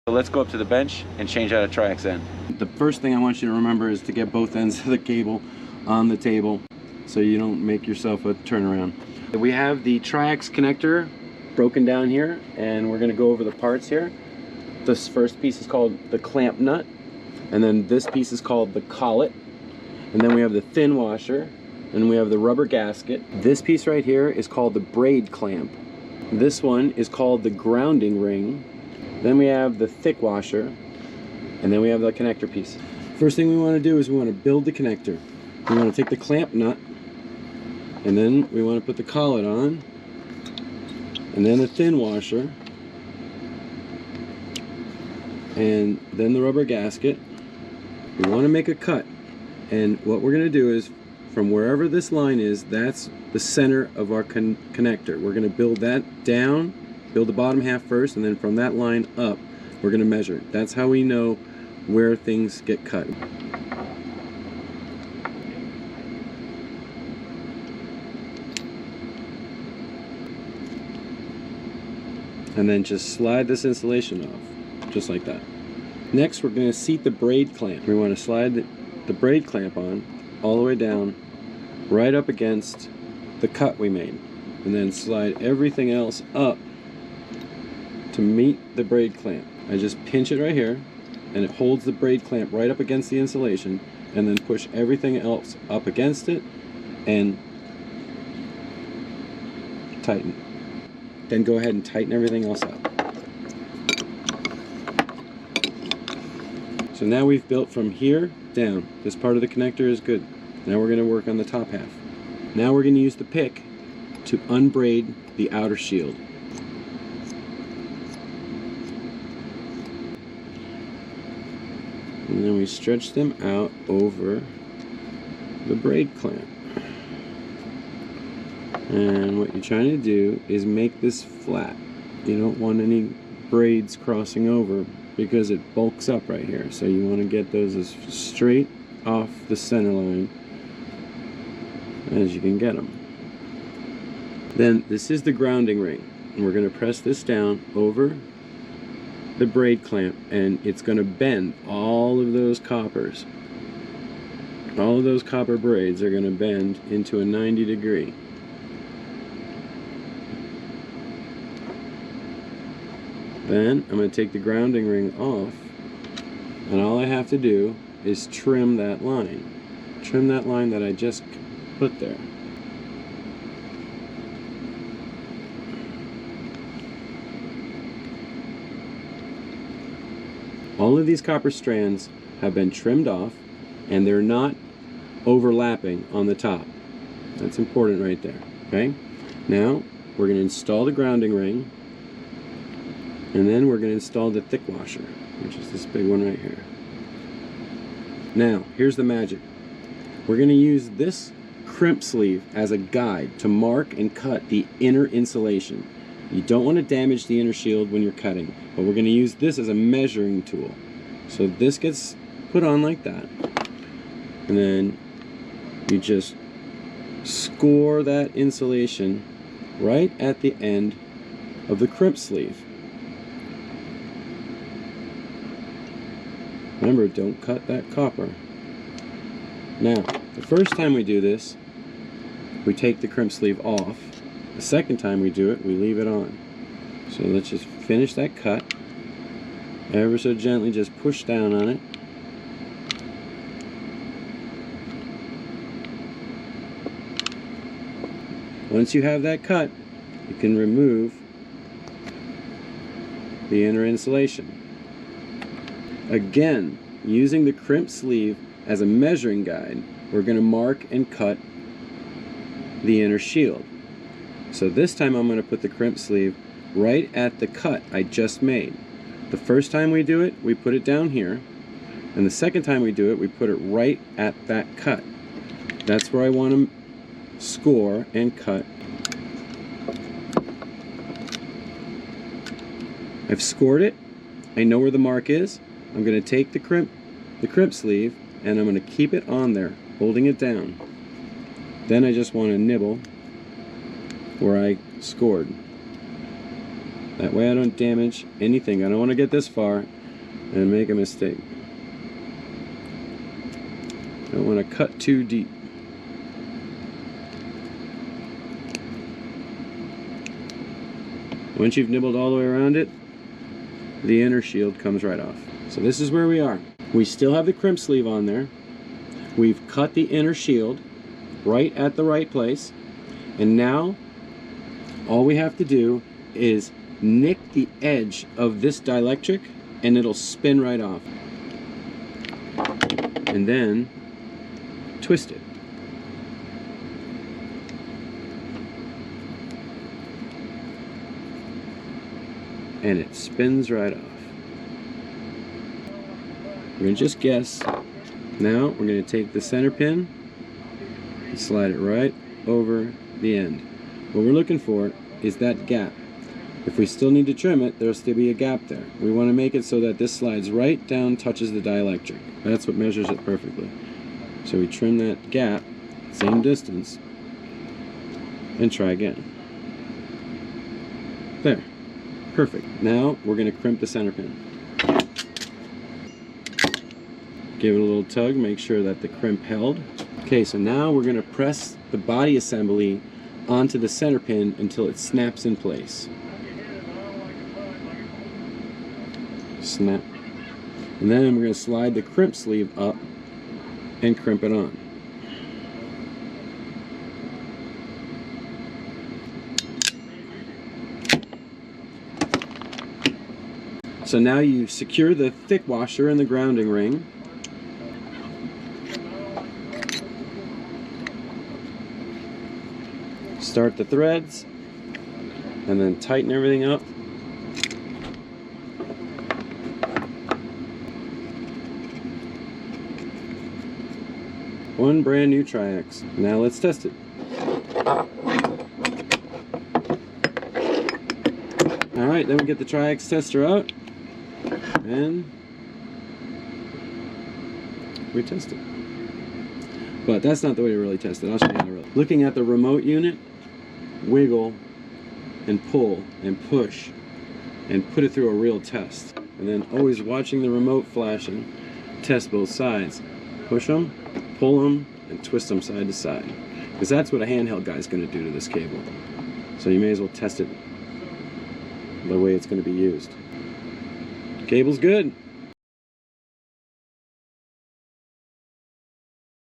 So let's go up to the bench and change out a Triax end. The first thing I want you to remember is to get both ends of the cable on the table so you don't make yourself a turnaround. We have the Triax connector broken down here, and we're going to go over the parts here. This first piece is called the clamp nut, and then this piece is called the collet, and then we have the thin washer, and we have the rubber gasket. This piece right here is called the braid clamp. This one is called the grounding ring. Then we have the thick washer, and then we have the connector piece. First thing we want to do is we want to build the connector. We want to take the clamp nut, and then we want to put the collet on, and then the thin washer, and then the rubber gasket. We want to make a cut, and what we're going to do is from wherever this line is, that's the center of our connector. We're going to build that down, build the bottom half first, and then from that line up we're going to measure. That's how we know where things get cut. And then just slide this insulation off, just like that. Next, we're going to seat the braid clamp. We want to slide the braid clamp on all the way down, right up against the cut we made, and then slide everything else up to meet the braid clamp. I just pinch it right here, and it holds the braid clamp right up against the insulation, and then push everything else up against it and tighten. Then go ahead and tighten everything else up. So now we've built from here down. This part of the connector is good. Now we're going to work on the top half. Now we're going to use the pick to unbraid the outer shield. And then we stretch them out over the braid clamp. And what you're trying to do is make this flat. You don't want any braids crossing over because it bulks up right here. So you want to get those as straight off the center line as you can get them. Then this is the grounding ring, and we're going to press this down over the braid clamp, and it's going to bend all of those coppers. All of those copper braids are going to bend into a 90-degree. Then I'm going to take the grounding ring off, and all I have to do is trim that line. Trim that line that I just put there. All of these copper strands have been trimmed off, and they're not overlapping on the top. That's important right there. Okay? Now we're going to install the grounding ring, and then we're going to install the thick washer, which is this big one right here. Now, here's the magic. We're going to use this crimp sleeve as a guide to mark and cut the inner insulation. You don't want to damage the inner shield when you're cutting, but we're going to use this as a measuring tool. So this gets put on like that, and then you just score that insulation right at the end of the crimp sleeve. Remember, don't cut that copper. Now, the first time we do this, we take the crimp sleeve off. The second time we do it, we leave it on. So let's just finish that cut. Ever so gently, just push down on it. Once you have that cut, you can remove the inner insulation. Again, using the crimp sleeve as a measuring guide, we're going to mark and cut the inner shield. So this time I'm going to put the crimp sleeve right at the cut I just made. The first time we do it, we put it down here, and the second time we do it, we put it right at that cut. That's where I want to score and cut. I've scored it. I know where the mark is. I'm going to take the crimp sleeve, and I'm going to keep it on there, holding it down. Then I just want to nibble where I scored. That way I don't damage anything. I don't want to get this far and make a mistake. I don't want to cut too deep. Once you've nibbled all the way around it, the inner shield comes right off. So this is where we are. We still have the crimp sleeve on there. We've cut the inner shield right at the right place. And now all we have to do is nick the edge of this dielectric and it'll spin right off. And then twist it. And it spins right off. We're going to just guess. Now we're going to take the center pin and slide it right over the end. What we're looking for is that gap. If we still need to trim it, there'll still be a gap there. We want to make it so that this slides right down, touches the dielectric. That's what measures it perfectly. So we trim that gap, same distance, and try again. There. Perfect. Now we're going to crimp the center pin. Give it a little tug, make sure that the crimp held. Okay, so now we're going to press the body assembly onto the center pin until it snaps in place. Snap. And then we're going to slide the crimp sleeve up and crimp it on. So now you secure the thick washer in the grounding ring. Start the threads and then tighten everything up. One brand new Triax. Now let's test it. Alright, then we get the Triax tester out and we test it. But that's not the way to really test it. I'll show you how to really. Looking at the remote unit, wiggle and pull and push and put it through a real test. And then always watching the remote flashing, test both sides. Push them, pull them, and twist them side to side. Because that's what a handheld guy is going to do to this cable. So you may as well test it the way it's going to be used. Cable's good.